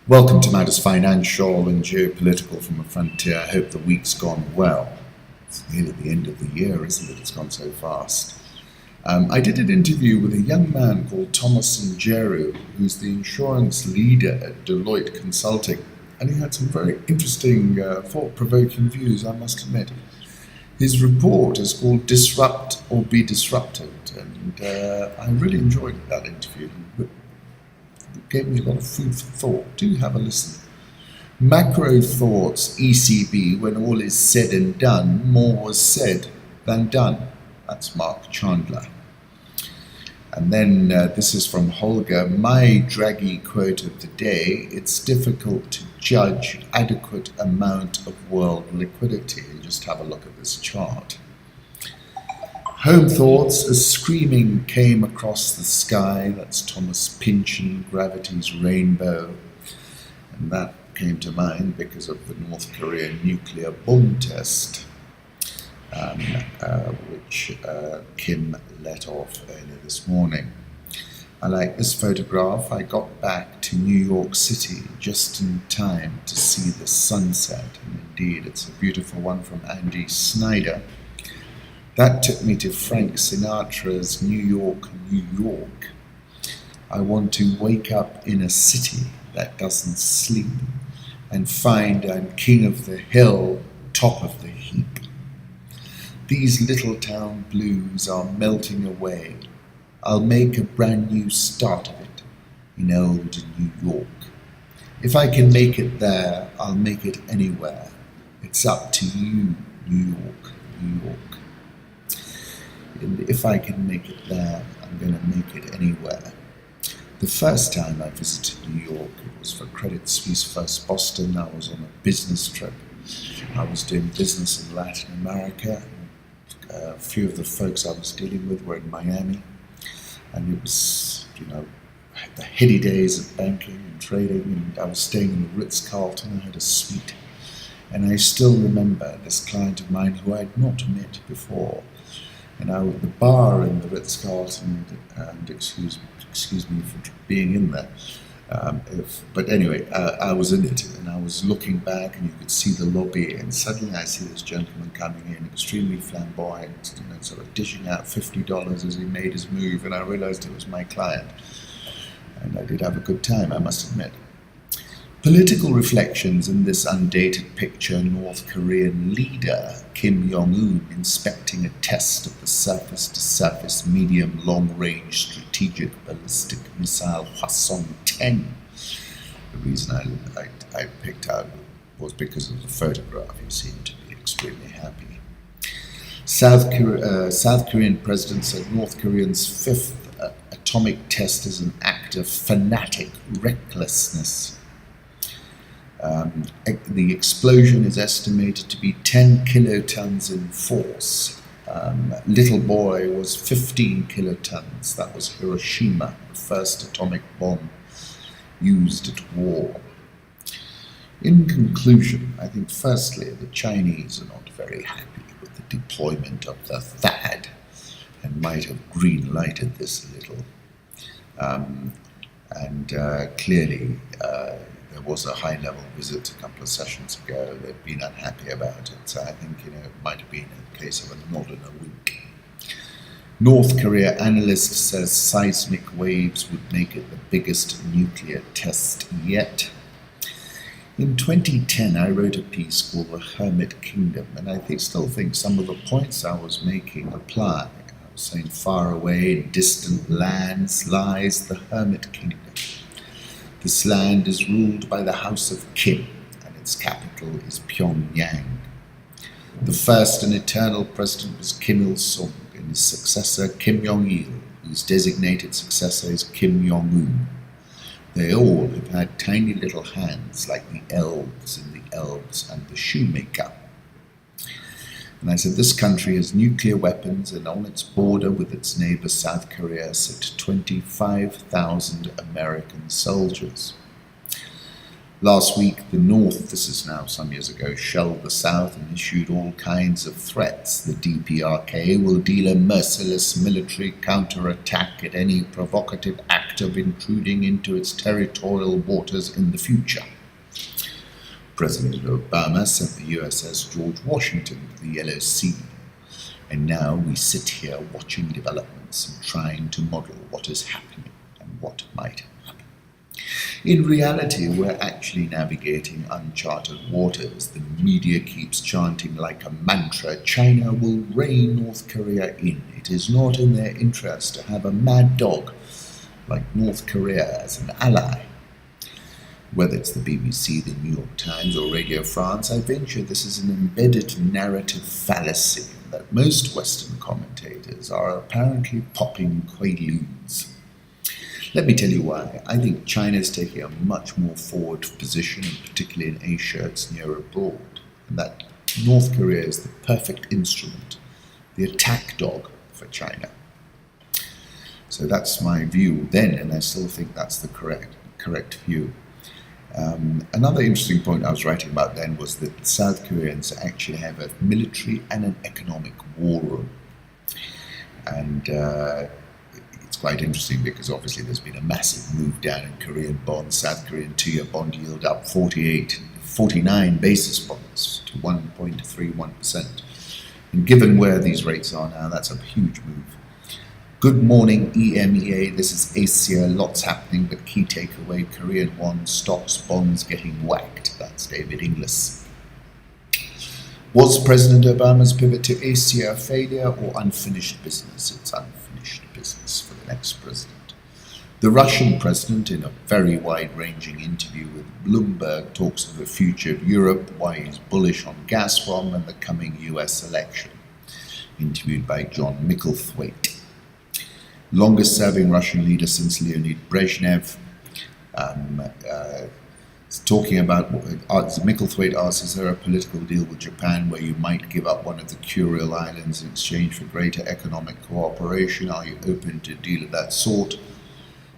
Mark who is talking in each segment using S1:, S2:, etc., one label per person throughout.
S1: Welcome to Matters Financial and Geopolitical from a Frontier. I hope the week's gone well. It's nearly the end of the year, isn't it? It's gone so fast. I did an interview with a young man called Thomas Njeru, who's the insurance leader at Deloitte Consulting, and he had some very interesting, thought-provoking views, I must admit. His report is called Disrupt or Be Disrupted, and I really enjoyed that interview. It gave me a lot of food for thought. Do have a listen. Macro thoughts, ECB, when all is said and done, more was said than done. That's Mark Chandler. And then this is from Holger. My Draghi quote of the day: it's difficult to judge adequate amount of world liquidity. Just have a look at this chart. Home thoughts, a screaming came across the sky. That's Thomas Pynchon, Gravity's Rainbow. And that came to mind because of the North Korean nuclear bomb test, which Kim let off earlier this morning. I like this photograph. I got back to New York City just in time to see the sunset. And indeed, it's a beautiful one from Andy Snyder. That took me to Frank Sinatra's New York, New York. I want to wake up in a city that doesn't sleep and find I'm king of the hill, top of the heap. These little town blues are melting away. I'll make a brand new start of it in old New York. If I can make it there, I'll make it anywhere. It's up to you, New York, New York. And if I can make it there, I'm going to make it anywhere. The first time I visited New York, it was for Credit Suisse First Boston. I was on a business trip. I was doing business in Latin America. A few of the folks I was dealing with were in Miami. And it was, the heady days of banking and trading. And I was staying in the Ritz-Carlton. I had a suite. And I still remember this client of mine who I had not met before. And I was at the bar in the Ritz-Carlton, and excuse me for being in there. But anyway, I was in it, and I was looking back, and you could see the lobby, and suddenly I see this gentleman coming in, extremely flamboyant, sort of dishing out $50 as he made his move, and I realized it was my client. And I did have a good time, I must admit. Political reflections in this undated picture: North Korean leader Kim Jong-un inspecting a test of the surface-to-surface medium long-range strategic ballistic missile Hwasong-10. The reason I picked out was because of the photograph. He seemed to be extremely happy. South Korean president said North Korean's fifth atomic test is an act of fanatic recklessness. The explosion is estimated to be 10 kilotons in force. Little Boy was 15 kilotons. That was Hiroshima, the first atomic bomb used at war. In conclusion, I think firstly the Chinese are not very happy with the deployment of the THAAD and might have green-lighted this a little. Clearly, there was a high-level visit a couple of sessions ago. They've been unhappy about it. So I think, it might have been a case of a nod in a wink. North Korea analyst says seismic waves would make it the biggest nuclear test yet. In 2010, I wrote a piece called The Hermit Kingdom, and I still think some of the points I was making apply. I was saying far away in distant lands lies the Hermit Kingdom. This land is ruled by the House of Kim, and its capital is Pyongyang. The first and eternal president was Kim Il-sung, and his successor Kim Jong-il, whose designated successor is Kim Jong-un. They all have had tiny little hands like the elves in the Elves and the Shoemaker. And I said, this country has nuclear weapons, and on its border with its neighbor South Korea sit 25,000 American soldiers. Last week, the North, this is now some years ago, shelled the South and issued all kinds of threats. The DPRK will deal a merciless military counterattack at any provocative act act of intruding into its territorial waters in the future. President Obama sent the USS George Washington to the Yellow Sea, and now we sit here watching developments and trying to model what is happening and what might happen. In reality, we're actually navigating uncharted waters. The media keeps chanting like a mantra, China will rein North Korea in. It is not in their interest to have a mad dog like North Korea as an ally. Whether it's the BBC, the New York Times, or Radio France, I venture this is an embedded narrative fallacy that most Western commentators are apparently popping quaaludes. Let me tell you why. I think China is taking a much more forward position, particularly in Asia, it's near abroad, and that North Korea is the perfect instrument, the attack dog for China. So that's my view then, and I still think that's the correct view. Another interesting point I was writing about then was that South Koreans actually have a military and an economic war room. And it's quite interesting because obviously there's been a massive move down in Korean bonds. South Korean 2-year bond yield up 49 basis points to 1.31%. And given where these rates are now, that's a huge move. Good morning, EMEA. This is Asia. Lots happening, but key takeaway, Korean won, stocks, bonds getting whacked. That's David Inglis. Was President Obama's pivot to Asia a failure or unfinished business? It's unfinished business for the next president. The Russian president, in a very wide-ranging interview with Bloomberg, talks of the future of Europe, why he's bullish on Gazprom and the coming US election. Interviewed by John Micklethwaite. Longest-serving Russian leader since Leonid Brezhnev, talking about, Micklethwaite asks, is there a political deal with Japan where you might give up one of the Kuril Islands in exchange for greater economic cooperation? Are you open to a deal of that sort?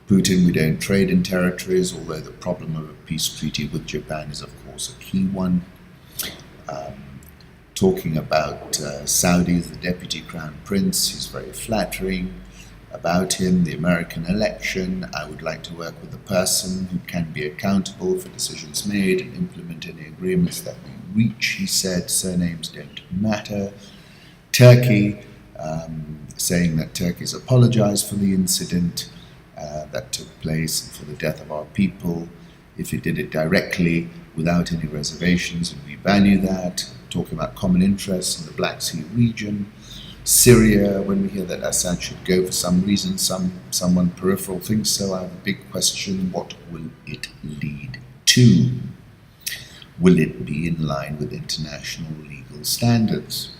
S1: Putin, we don't trade in territories, although the problem of a peace treaty with Japan is, of course, a key one. Talking about Saudi, the deputy crown prince, he's very flattering. About him, the American election, I would like to work with a person who can be accountable for decisions made and implement any agreements that we reach, he said. Surnames don't matter. Turkey, saying that Turkey's apologized for the incident that took place and for the death of our people, if it did it directly without any reservations, and we value that. Talking about common interests in the Black Sea region. Syria, when we hear that Assad should go for some reason, someone peripheral thinks so, I have a big question, what will it lead to? Will it be in line with international legal standards?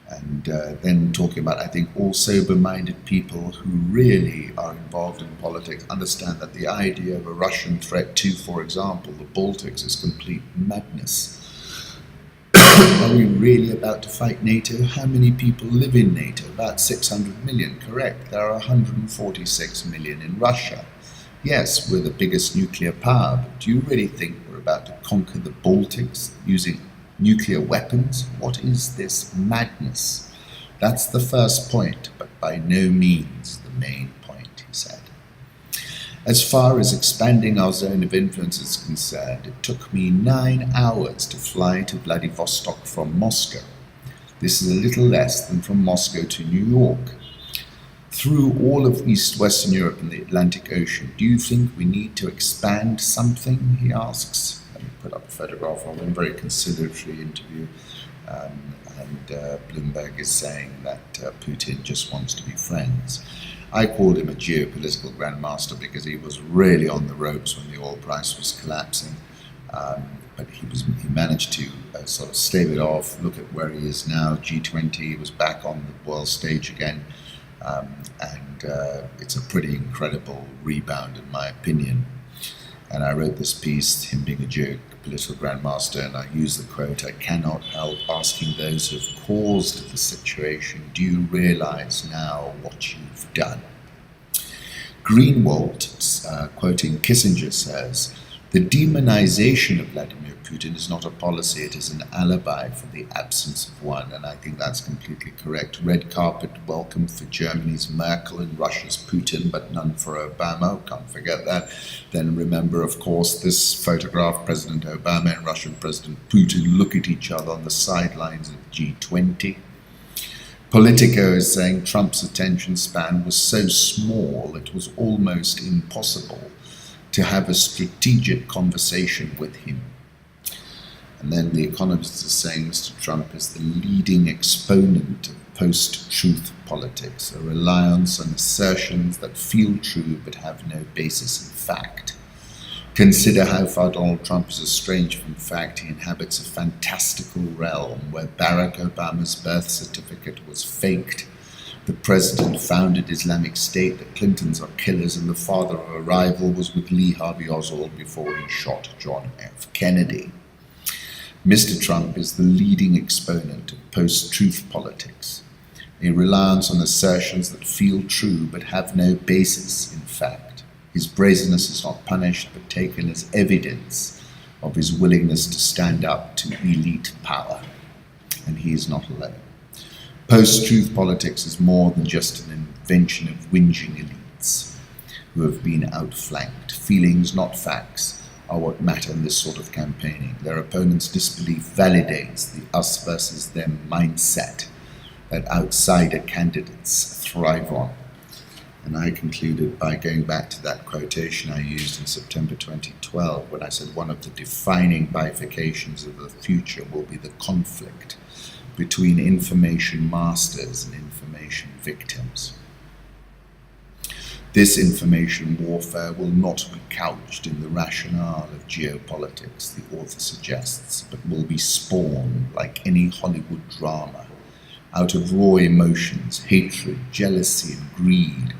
S1: And then talking about, I think, all sober-minded people who really are involved in politics understand that the idea of a Russian threat to, for example, the Baltics is complete madness. Are we really about to fight NATO? How many people live in NATO? About 600 million, correct. There are 146 million in Russia. Yes, we're the biggest nuclear power, but do you really think we're about to conquer the Baltics using nuclear weapons? What is this madness? That's the first point, but by no means the main point, he said. As far as expanding our zone of influence is concerned, it took me 9 hours to fly to Vladivostok from Moscow. This is a little less than from Moscow to New York. Through all of Western Europe and the Atlantic Ocean, do you think we need to expand something, he asks. Let me put up a photograph of him, very conciliatory interview. And Bloomberg is saying that Putin just wants to be friends. I called him a geopolitical grandmaster because he was really on the ropes when the oil price was collapsing. But he managed to sort of stave it off, look at where he is now, G20, he was back on the world stage again. And it's a pretty incredible rebound in my opinion. And I wrote this piece, him being a geopolitical grandmaster, and I use the quote, I cannot help asking those who have caused the situation, do you realize now what you've done? Greenwald, quoting Kissinger, says, The demonization of Vladimir Putin is not a policy, it is an alibi for the absence of one, and I think that's completely correct. Red carpet welcome for Germany's Merkel and Russia's Putin, but none for Obama. Can't forget that. Then remember, of course, this photograph, President Obama and Russian President Putin look at each other on the sidelines of G20. Politico is saying Trump's attention span was so small it was almost impossible to have a strategic conversation with him. And then The Economist is saying Mr. Trump is the leading exponent of post-truth politics, a reliance on assertions that feel true but have no basis in fact. Consider how far Donald Trump is estranged from fact. He inhabits a fantastical realm where Barack Obama's birth certificate was faked, the president founded Islamic State, the Clintons are killers, and the father of a rival was with Lee Harvey Oswald before he shot John F. Kennedy. Mr. Trump is the leading exponent of post-truth politics, a reliance on assertions that feel true but have no basis in fact. His brazenness is not punished but taken as evidence of his willingness to stand up to elite power, and he is not alone. Post-truth politics is more than just an invention of whinging elites who have been outflanked. Feelings, not facts, are what matter in this sort of campaigning. Their opponents' disbelief validates the us versus them mindset that outsider candidates thrive on. And I concluded by going back to that quotation I used in September 2012 when I said one of the defining bifurcations of the future will be the conflict between information masters and information victims. This information warfare will not be couched in the rationale of geopolitics, the author suggests, but will be spawned, like any Hollywood drama, out of raw emotions, hatred, jealousy, and greed.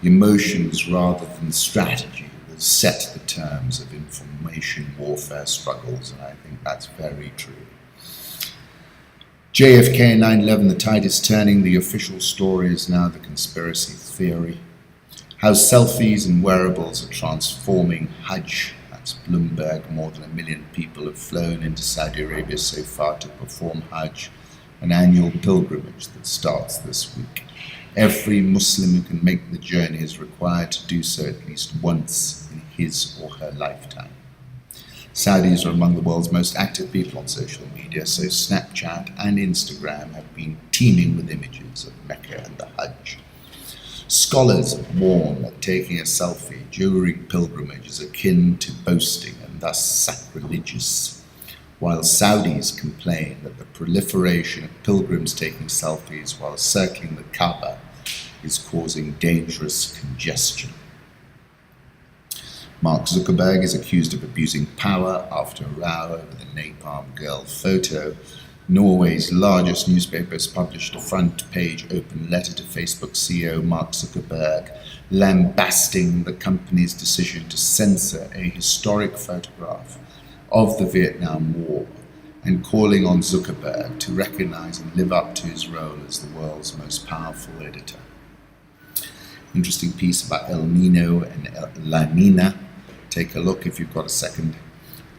S1: Emotions rather than strategy will set the terms of information warfare struggles, and I think that's very true. JFK 9/11, the tide is turning. The official story is now the conspiracy theory. How selfies and wearables are transforming Hajj. That's Bloomberg. More than 1 million people have flown into Saudi Arabia so far to perform Hajj, an annual pilgrimage that starts this week. Every Muslim who can make the journey is required to do so at least once in his or her lifetime. Saudis are among the world's most active people on social media, so Snapchat and Instagram have been teeming with images of Mecca and the Hajj. Scholars have warned that taking a selfie during pilgrimage is akin to boasting and thus sacrilegious, while Saudis complain that the proliferation of pilgrims taking selfies while circling the Kaaba is causing dangerous congestion. Mark Zuckerberg is accused of abusing power after a row over the Napalm Girl photo. Norway's largest newspaper has published a front-page open letter to Facebook CEO Mark Zuckerberg, lambasting the company's decision to censor a historic photograph of the Vietnam War and calling on Zuckerberg to recognize and live up to his role as the world's most powerful editor. Interesting piece about El Nino and La Nina. Take a look if you've got a second.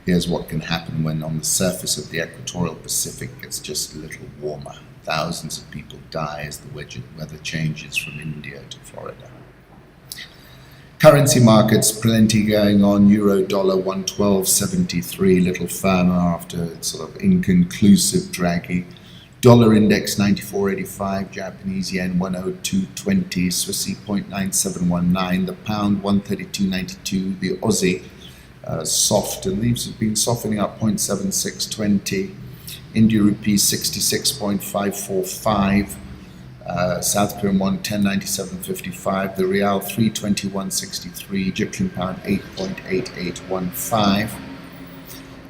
S1: Here's what can happen when on the surface of the equatorial Pacific gets just a little warmer. Thousands of people die as the weather changes from India to Florida. Currency markets, plenty going on. Euro dollar 112.73, little firmer after sort of inconclusive Draghi. Dollar index 94.85, Japanese yen 102.20, Swissy 0.9719, the pound 132.92, the Aussie soft, and these have been softening up 0.7620, India rupee 66.545, South Korean won 1097.55, the Rial 321.63, Egyptian pound 8.8815,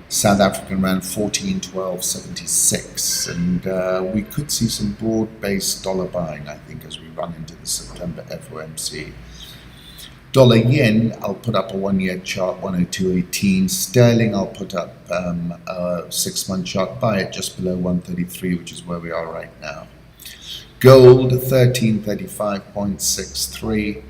S1: South African rand 1412.76, and we could see some broad-based dollar buying, I think, as we run into the September FOMC. Dollar yen, I'll put up a 1-year chart, 102.18. Sterling, I'll put up a 6-month chart, buy it just below 133, which is where we are right now. Gold, 1335.63,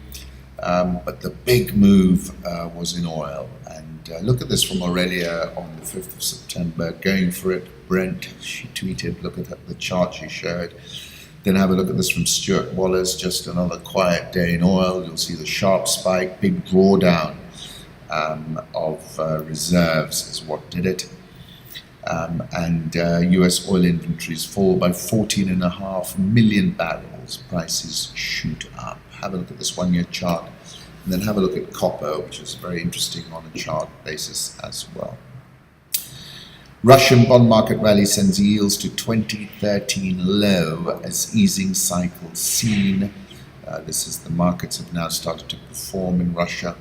S1: but the big move was in oil, and look at this from Aurelia on the 5th of September, going for it. Brent, she tweeted, look at the chart she showed. Then have a look at this from Stuart Wallace, just another quiet day in oil. You'll see the sharp spike, big drawdown of reserves is what did it. US oil inventories fall by 14.5 million barrels. Prices shoot up. Have a look at this one-year chart, and then have a look at copper, which is very interesting on a chart basis as well. Russian bond market rally sends yields to 2013 low as easing cycle seen. This is the markets have now started to perform in Russia.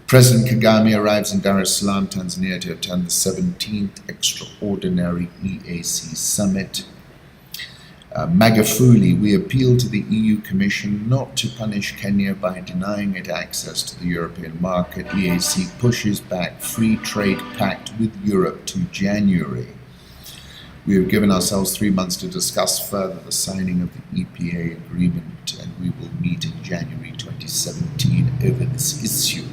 S1: President Kagame arrives in Dar es Salaam, Tanzania to attend the 17th Extraordinary EAC Summit. Magufuli, we appeal to the EU Commission not to punish Kenya by denying it access to the European market. EAC pushes back free trade pact with Europe to January. We have given ourselves 3 months to discuss further the signing of the EPA agreement, and we will meet in January 2017 over this issue.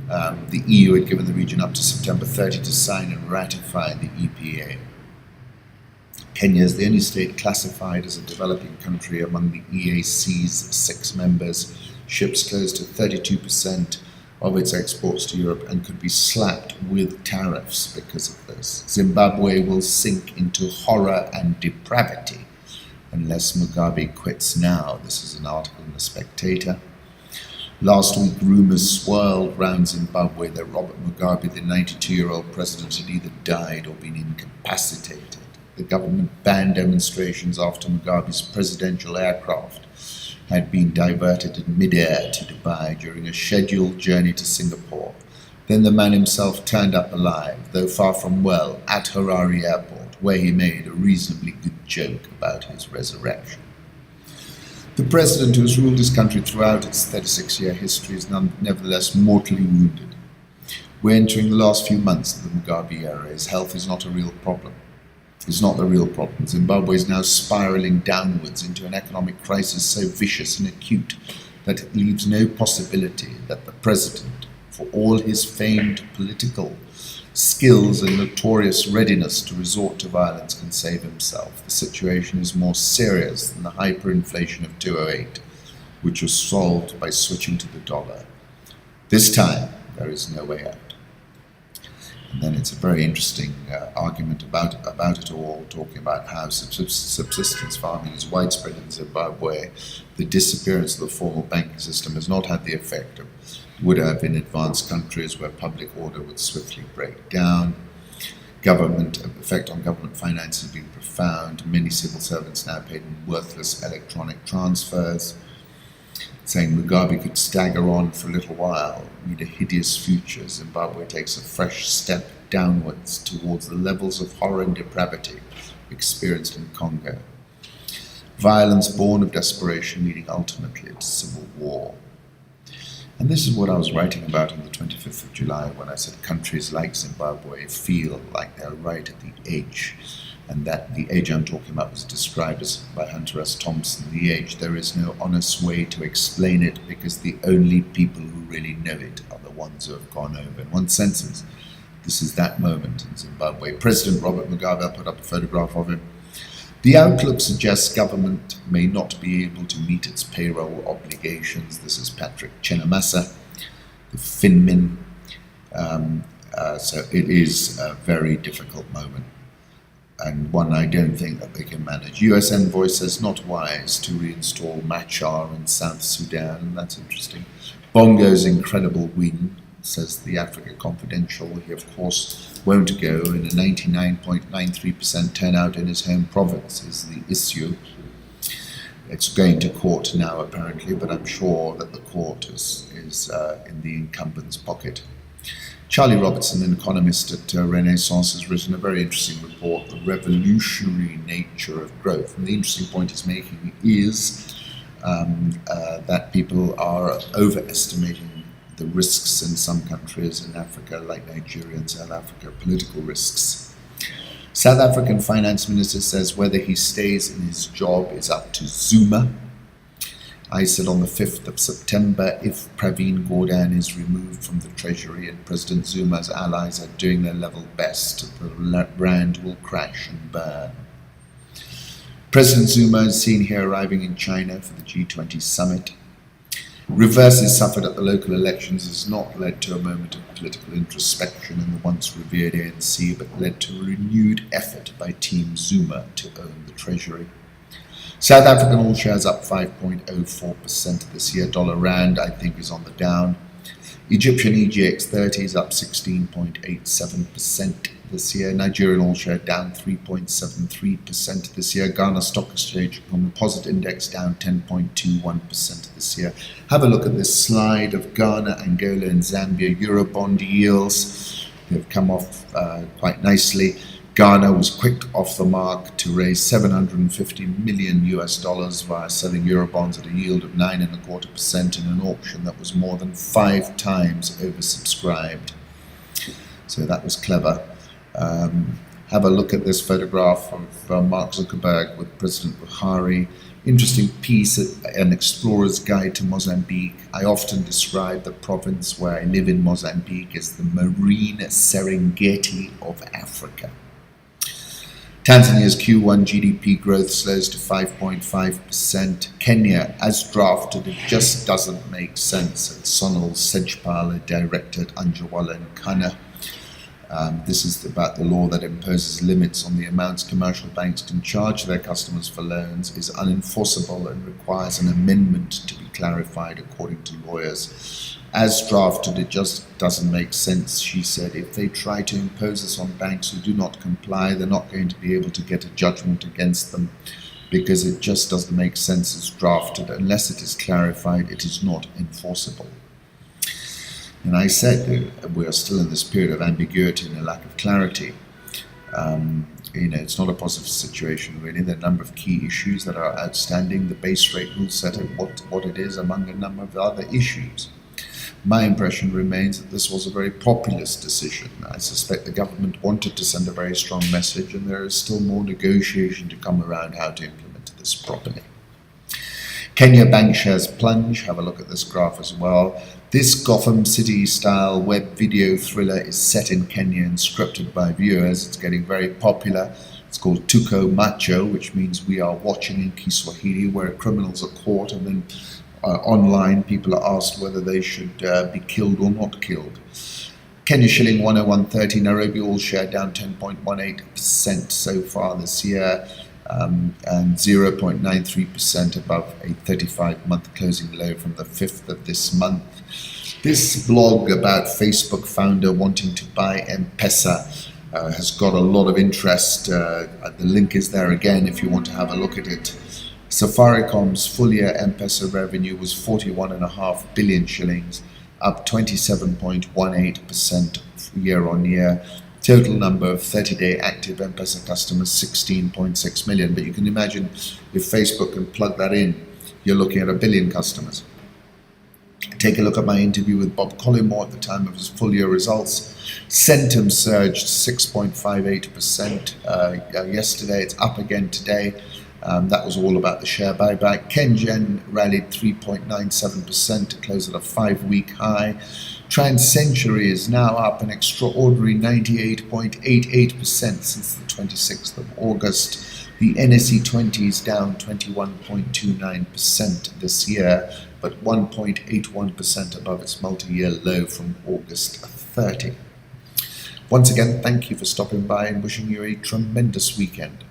S1: The EU had given the region up to September 30 to sign and ratify the EPA. Kenya is the only state classified as a developing country among the EAC's 6 members. Ships close to 32% of its exports to Europe and could be slapped with tariffs because of this. Zimbabwe will sink into horror and depravity unless Mugabe quits now. This is an article in The Spectator. Last week, rumors swirled around Zimbabwe that Robert Mugabe, the 92-year-old president, had either died or been incapacitated. The government banned demonstrations after Mugabe's presidential aircraft had been diverted in mid-air to Dubai during a scheduled journey to Singapore. Then the man himself turned up alive, though far from well, at Harare Airport, where he made a reasonably good joke about his resurrection. The president, who has ruled his country throughout its 36-year history, is nevertheless mortally wounded. We're entering the last few months of the Mugabe era. His health is not a real problem. It's not the real problem. Zimbabwe is now spiraling downwards into an economic crisis so vicious and acute that it leaves no possibility that the president, for all his famed political skills and notorious readiness to resort to violence, can save himself. The situation is more serious than the hyperinflation of 2008, which was solved by switching to the dollar. This time, there is no way out. And then it's a very interesting argument about it all, talking about how subsistence farming is widespread in Zimbabwe. The disappearance of the formal banking system has not had the effect it would have in advanced countries where public order would swiftly break down. Effect on government finance has been profound. Many civil servants now paid in worthless electronic transfers. Saying Mugabe could stagger on for a little while, meet a hideous future. Zimbabwe takes a fresh step downwards towards the levels of horror and depravity experienced in Congo. Violence born of desperation leading ultimately to civil war. And this is what I was writing about on the 25th of July when I said countries like Zimbabwe feel like they're right at the edge. And that the age I'm talking about was described as by Hunter S. Thompson, the age. There is no honest way to explain it because the only people who really know it are the ones who have gone over. In one sense, this is that moment in Zimbabwe. President Robert Mugabe, I put up a photograph of him. The outlook suggests government may not be able to meet its payroll obligations. This is Patrick Chinamasa, the Finmin. So it is a very difficult moment, and one I don't think that they can manage. US envoy says not wise to reinstall Machar in South Sudan, and that's interesting. Bongo's incredible win, says the Africa Confidential. He, of course, won't go in a 99.93% turnout in his home province is the issue. It's going to court now, apparently, but I'm sure that the court is in the incumbent's pocket. Charlie Robertson, an economist at Renaissance, has written a very interesting report, The Revolutionary Nature of Growth. And the interesting point he's making is that people are overestimating the risks in some countries in Africa, like Nigeria and South Africa, political risks. South African finance minister says whether he stays in his job is up to Zuma. I said on the 5th of September, if Pravin Gordhan is removed from the Treasury and President Zuma's allies are doing their level best, the rand will crash and burn. President Zuma is seen here arriving in China for the G20 summit. Reverses suffered at the local elections has not led to a moment of political introspection in the once revered ANC, but led to a renewed effort by Team Zuma to own the Treasury. South African all shares up 5.04% this year. Dollar rand, I think, is on the down. Egyptian EGX 30 is up 16.87% this year. Nigerian all share down 3.73% this year. Ghana Stock Exchange Composite Index down 10.21% this year. Have a look at this slide of Ghana, Angola, and Zambia Eurobond yields. They've come off quite nicely. Ghana was quick off the mark to raise $750 million via selling Eurobonds at a yield of 9.25% in an auction that was more than 5 times oversubscribed. So that was clever. Have a look at this photograph of Mark Zuckerberg with President Buhari. Interesting piece, An Explorer's Guide to Mozambique. I often describe the province where I live in Mozambique as the marine Serengeti of Africa. Tanzania's Q1 GDP growth slows to 5.5%. Kenya, as drafted, it just doesn't make sense. Sonal Sejpala directed Anjawala Nkana. This is about the law that imposes limits on the amounts commercial banks can charge their customers for loans, is unenforceable and requires an amendment to be clarified according to lawyers. As drafted, it just doesn't make sense, she said. If they try to impose this on banks who do not comply, they're not going to be able to get a judgment against them because it just doesn't make sense as drafted. Unless it is clarified, it is not enforceable. And I said we are still in this period of ambiguity and a lack of clarity. It's not a positive situation, really. There are a number of key issues that are outstanding. The base rate will set out what it is among a number of other issues. My impression remains that this was a very populist decision. I suspect the government wanted to send a very strong message, and there is still more negotiation to come around how to implement this properly. Kenya bank shares plunge. Have a look at this graph as well. This Gotham City-style web video thriller is set in Kenya and scripted by viewers. It's getting very popular. It's called Tuko Macho, which means we are watching in Kiswahili, where criminals are caught and then online people are asked whether they should be killed or not killed. Kenya shilling 101.30, Nairobi all share down 10.18% so far this year, and 0.93% above a 35-month closing low from the 5th of this month. This blog about Facebook founder wanting to buy M-Pesa has got a lot of interest. The link is there again if you want to have a look at it. Safaricom's full-year M-Pesa revenue was 41.5 billion shillings, up 27.18% year-on-year. Total number of 30-day active M-Pesa customers, 16.6 million. But you can imagine if Facebook can plug that in, you're looking at 1 billion customers. Take a look at my interview with Bob Collymore at the time of his full-year results. Centum surged 6.58% yesterday. It's up again today. That was all about the share buyback. KenGen rallied 3.97% to close at a 5-week high. TransCentury is now up an extraordinary 98.88% since the 26th of August. The NSE 20 is down 21.29% this year, but 1.81% above its multi-year low from August 30. Once again, thank you for stopping by and wishing you a tremendous weekend.